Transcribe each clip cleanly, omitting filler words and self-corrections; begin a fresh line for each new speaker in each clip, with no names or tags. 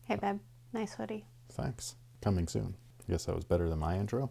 Hey, babe. Nice hoodie.
Thanks. Coming soon. I guess that was better than my intro.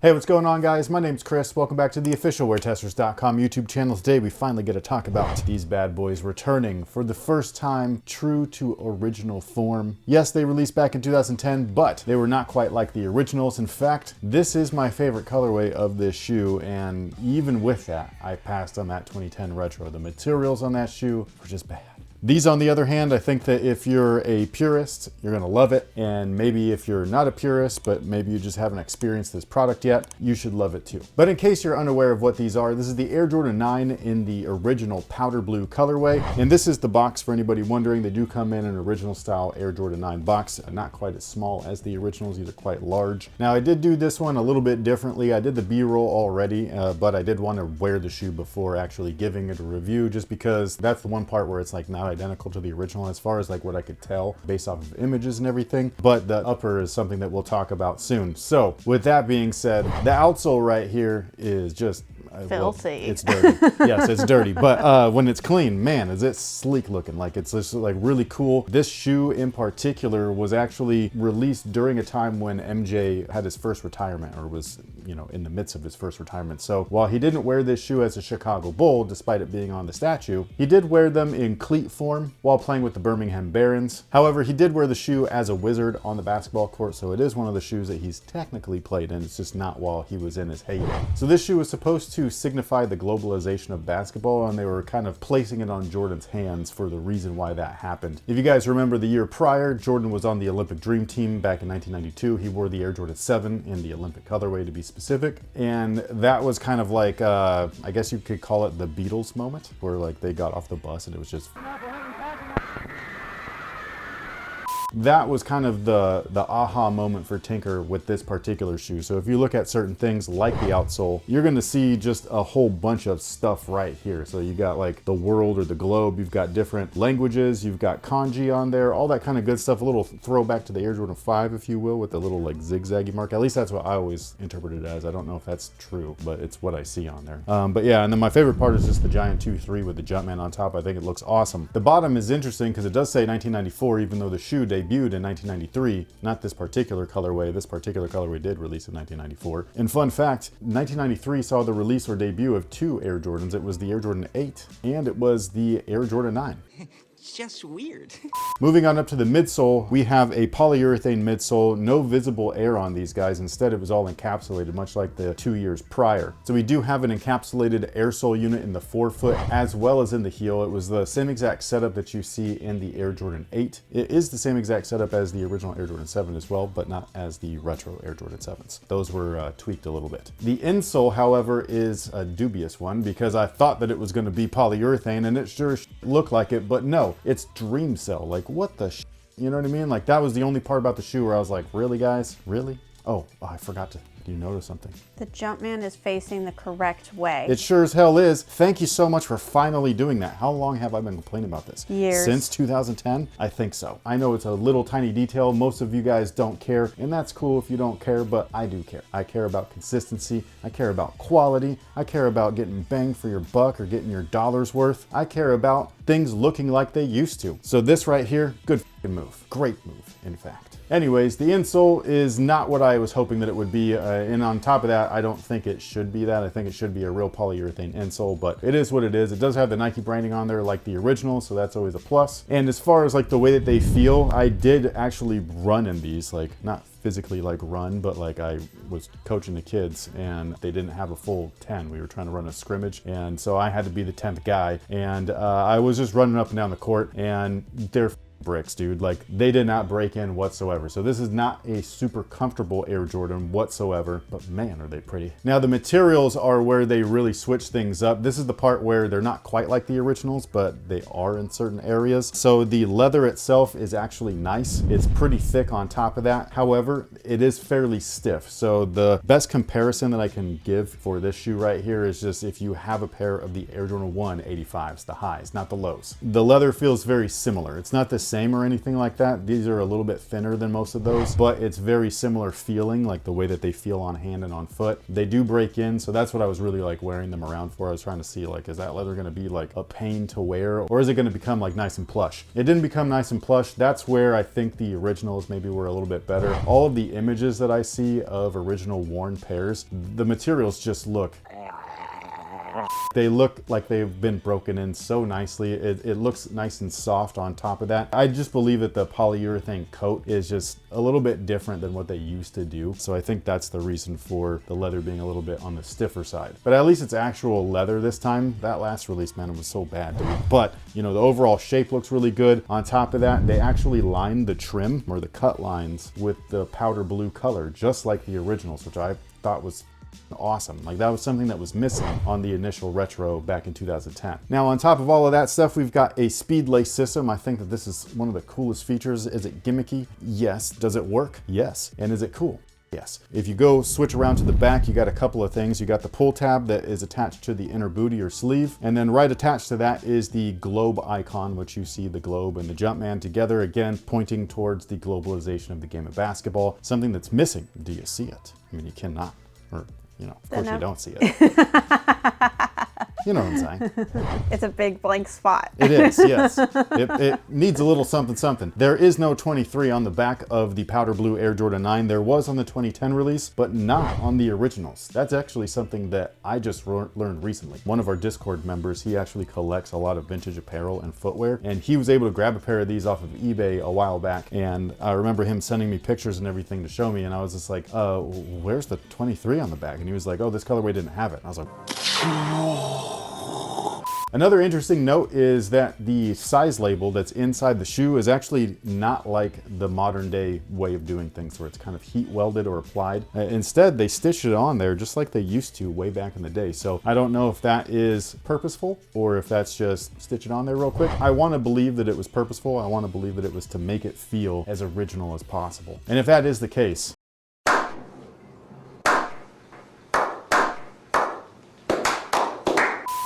Hey, what's going on, guys? My name's Chris. Welcome back to the official WearTesters.com YouTube channel. Today, we finally get to talk about these bad boys returning for the first time, true to original form. Yes, they released back in 2010, but they were not quite like the originals. In fact, this is my favorite colorway of this shoe, and even with that, I passed on that 2010 retro. The materials on that shoe were just bad. These, on the other hand, I think that if you're a purist, you're gonna love it. And maybe if you're not a purist, but maybe you just haven't experienced this product yet, you should love it too. But in case you're unaware of what these are, this is the Air Jordan 9 in the original powder blue colorway. And this is the box for anybody wondering. They do come in an original style Air Jordan 9 box, not quite as small as the originals, these are quite large. Now, I did do this one a little bit differently. I did the B-roll already, but I did want to wear the shoe before actually giving it a review, just because that's the one part where it's like not identical to the original as far as like what I could tell based off of images and everything, but the upper is something that we'll talk about soon. So with that being said, the outsole right here is just
filthy.
Well, it's dirty. Yes, it's dirty, but when it's clean, man, is it sleek looking. Like, it's just like really cool. This shoe in particular was actually released during a time when MJ had his first retirement, or was, you know, in the midst of his first retirement. So while he didn't wear this shoe as a Chicago Bull, despite it being on the statue, he did wear them in cleat form while playing with the Birmingham Barons. However, he did wear the shoe as a Wizard on the basketball court, so it is one of the shoes that he's technically played in. It's just not while he was in his heyday. So this shoe was supposed to signify the globalization of basketball, and they were kind of placing it on Jordan's hands for the reason why that happened. If you guys remember, the year prior, Jordan was on the Olympic Dream Team back in 1992. He wore the Air Jordan 7 in the Olympic colorway, to be specific, and that was kind of like, I guess you could call it the Beatles moment, where like they got off the bus and it was just... That was kind of the aha moment for Tinker with this particular shoe. So if you look at certain things like the outsole, you're gonna see just a whole bunch of stuff right here. So you got like the world or the globe, you've got different languages, you've got kanji on there, all that kind of good stuff. A little throwback to the Air Jordan 5, if you will, with the little like zigzaggy mark. At least that's what I always interpreted it as. I don't know if that's true, but it's what I see on there. But yeah, and then my favorite part is just the giant 2-3 with the Jumpman on top. I think it looks awesome. The bottom is interesting because it does say 1994, even though the shoe debuted in 1993, not this particular colorway. This particular colorway did release in 1994. And fun fact, 1993 saw the release or debut of two Air Jordans. It was the Air Jordan 8 and it was the Air Jordan 9.
It's just weird.
Moving on up to the midsole, we have a polyurethane midsole, no visible air on these guys. Instead, it was all encapsulated, much like the 2 years prior. So we do have an encapsulated air sole unit in the forefoot as well as in the heel. It was the same exact setup that you see in the Air Jordan 8. It is the same exact setup as the original Air Jordan 7 as well, but not as the retro Air Jordan 7s. Those were tweaked a little bit. The insole, however, is a dubious one because I thought that it was going to be polyurethane and it sure looked like it, but no. It's Dream Cell. Like, what the sh... You know what I mean? Like, that was the only part about the shoe where I was like, really, guys? Really? Oh, I forgot to... Do you notice something?
The Jumpman is facing the correct way.
It sure as hell is. Thank you so much for finally doing that. How long have I been complaining about this?
Years.
Since 2010? I think so. I know it's a little tiny detail. Most of you guys don't care, and that's cool if you don't care, but I do care. I care about consistency. I care about quality. I care about getting bang for your buck or getting your dollar's worth. I care about things looking like they used to. So this right here, good f***ing move. Great move, in fact. Anyways, the insole is not what I was hoping that it would be, and on top of that, I don't think it should be that. I think it should be a real polyurethane insole, but it is what it is. It does have the Nike branding on there like the original, so that's always a plus. And as far as like the way that they feel, I did actually run in these, like not physically like run, but like I was coaching the kids and they didn't have a full 10. We were trying to run a scrimmage, and so I had to be the 10th guy, and I was just running up and down the court, and they're bricks, dude. Like, they did not break in whatsoever. So this is not a super comfortable Air Jordan whatsoever, but man, are they pretty. Now, the materials are where they really switch things up. This is the part where they're not quite like the originals, but they are in certain areas. So the leather itself is actually nice. It's pretty thick on top of that. However, it is fairly stiff. So the best comparison that I can give for this shoe right here is just if you have a pair of the Air Jordan 1 85s, the highs, not the lows. The leather feels very similar. It's not the same or anything like that. These are a little bit thinner than most of those, but it's very similar feeling, like the way that they feel on hand and on foot. They do break in, so that's what I was really like wearing them around for. I was trying to see, like, is that leather gonna be like a pain to wear, or is it gonna become like nice and plush? It didn't become nice and plush. That's where I think the originals maybe were a little bit better. All of the images that I see of original worn pairs, the materials just look, they look like they've been broken in so nicely. It looks nice and soft on top of that. I just believe that the polyurethane coat is just a little bit different than what they used to do. So I think that's the reason for the leather being a little bit on the stiffer side. But at least it's actual leather this time. That last release, man, it was so bad, dude. But, you know, the overall shape looks really good. On top of that, they actually lined the trim, or the cut lines, with the powder blue color, just like the originals, which I thought was awesome. Like, that was something that was missing on the initial retro back in 2010. Now, on top of all of that stuff, we've got a speed lace system. I think that this is one of the coolest features. Is it gimmicky? Yes. Does it work? Yes. And is it cool? Yes. If you go switch around to the back, you got a couple of things. You got the pull tab that is attached to the inner booty or sleeve. And then right attached to that is the globe icon, which you see the globe and the Jumpman together, again, pointing towards the globalization of the game of basketball. Something that's missing. Do you see it? I mean, you cannot. Or, you know, of course you don't see it. You know what I'm saying?
It's a big blank spot.
It is, yes. It needs a little something something. There is no 23 on the back of the powder blue Air Jordan 9. There was on the 2010 release, but not on the originals. That's actually something that I just learned recently. One of our Discord members, he actually collects a lot of vintage apparel and footwear, and he was able to grab a pair of these off of eBay a while back, and I remember him sending me pictures and everything to show me, and I was just like, where's the 23 on the back? And he was like, oh, this colorway didn't have it. And I was like, another interesting note is that the size label that's inside the shoe is actually not like the modern day way of doing things where it's kind of heat welded or applied. Instead, they stitched it on there just like they used to way back in the day. So I don't know if that is purposeful or if that's just stitch it on there real quick. I want to believe that it was purposeful. I want to believe that it was to make it feel as original as possible. And if that is the case,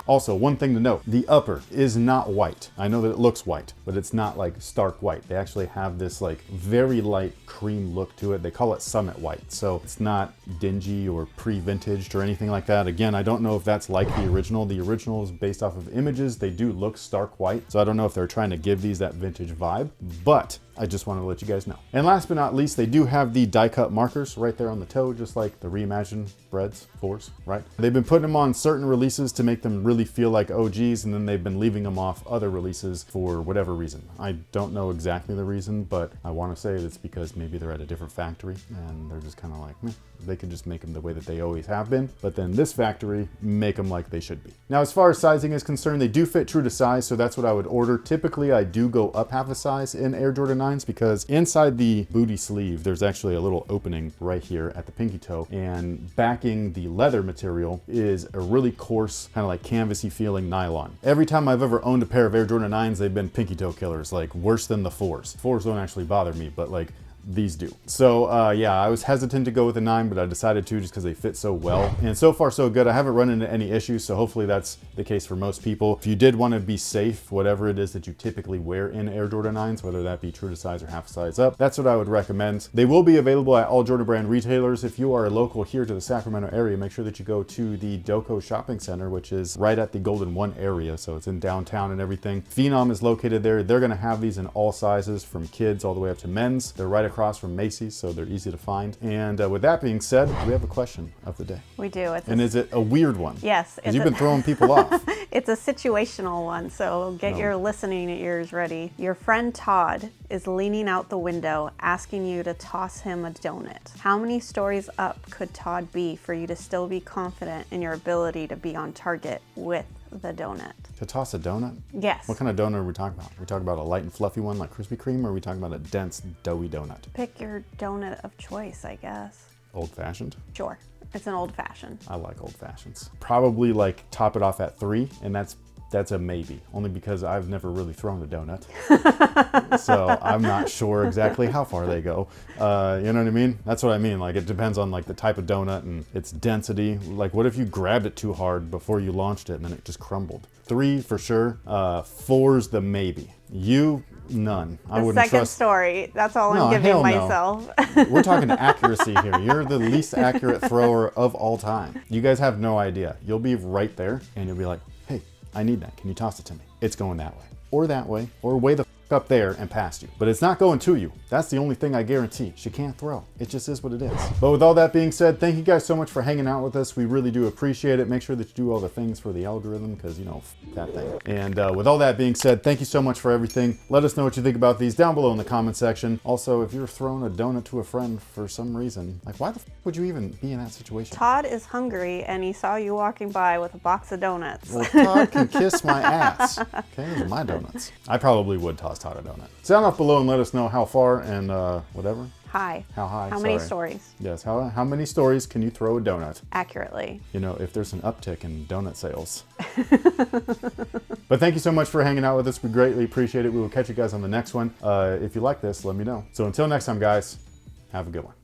also, one thing to note, the upper is not white. I know that it looks white, but it's not like stark white. They actually have this like very light cream look to it. They call it Summit White. So it's not dingy or pre-vintaged or anything like that. Again, I don't know if that's like the original. The original is based off of images. They do look stark white. So I don't know if they're trying to give these that vintage vibe, but I just wanted to let you guys know. And last but not least, they do have the die cut markers right there on the toe, just like the reimagined Breads 4s, right? They've been putting them on certain releases to make them really feel like OGs, and then they've been leaving them off other releases for whatever reason. I don't know exactly the reason, but I want to say it's because maybe they're at a different factory and they're just kind of like, meh. They could just make them the way that they always have been, but then this factory make them like they should be. Now, as far as sizing is concerned, they do fit true to size, so that's what I would order. Typically, I do go up half a size in Air Jordan 9s because inside the booty sleeve, there's actually a little opening right here at the pinky toe, and backing the leather material is a really coarse, kind of like canvasy feeling nylon. Every time I've ever owned a pair of Air Jordan 9s, they've been pinky toe killers, like worse than the 4s. 4s don't actually bother me, but like these do. So yeah, I was hesitant to go with a 9, but I decided to just because they fit so well. And so far so good. I haven't run into any issues, so hopefully that's the case for most people. If you did want to be safe, whatever it is that you typically wear in Air Jordan 9s, whether that be true to size or half size up, that's what I would recommend. They will be available at all Jordan Brand retailers. If you are local here to the Sacramento area, make sure that you go to the Doco Shopping Center, which is right at the Golden 1 area, so it's in downtown and everything. Phenom is located there. They're going to have these in all sizes, from kids all the way up to men's. They're right across from Macy's, so they're easy to find. And with that being said, we have a question of the day.
We do.
And is it a weird one?
Yes.
Because you've been throwing people off.
It's a situational one, so get your listening ears ready. Your friend Todd is leaning out the window asking you to toss him a donut. How many stories up could Todd be for you to still be confident in your ability to be on target with the donut?
To toss a donut?
Yes.
What kind of donut are we talking about? Are we talking about a light and fluffy one like Krispy Kreme, or are we talking about a dense, doughy donut?
Pick your donut of choice, I guess.
Old fashioned?
Sure. It's an old fashioned.
I like old fashions. Probably like top it off at 3, and that's That's a maybe, only because I've never really thrown a donut. So I'm not sure exactly how far they go. You know what I mean? That's what I mean. Like, it depends on like the type of donut and its density. Like, what if you grabbed it too hard before you launched it and then it just crumbled? 3 for sure. 4's the maybe. You, none. I
The
wouldn't
second
trust.
story. That's all
No,
I'm giving
hell no.
myself.
We're talking accuracy here. You're the least accurate thrower of all time. You guys have no idea. You'll be right there and you'll be like, hey, I need that. Can you toss it to me? It's going that way, or way the f up there and past you. But it's not going to you. That's the only thing I guarantee. She can't throw. It just is what it is. But with all that being said, thank you guys so much for hanging out with us. We really do appreciate it. Make sure that you do all the things for the algorithm, because, you know, f that thing. And with all that being said, thank you so much for everything. Let us know what you think about these down below in the comment section. Also, if you're throwing a donut to a friend for some reason, like, why the f would you even be in that situation?
Todd is hungry and he saw you walking by with a box of donuts.
Well, Todd can kiss my ass. Okay, those are my donuts. I probably would toss Todd a donut. Sound off below and let us know how far and whatever.
Hi.
How high?
How many
Sorry.
stories?
Yes, how many stories can you throw a donut?
Accurately.
You know, if there's an uptick in donut sales. But thank you so much for hanging out with us. We greatly appreciate it. We will catch you guys on the next one. If you like this, let me know. So until next time, guys, have a good one.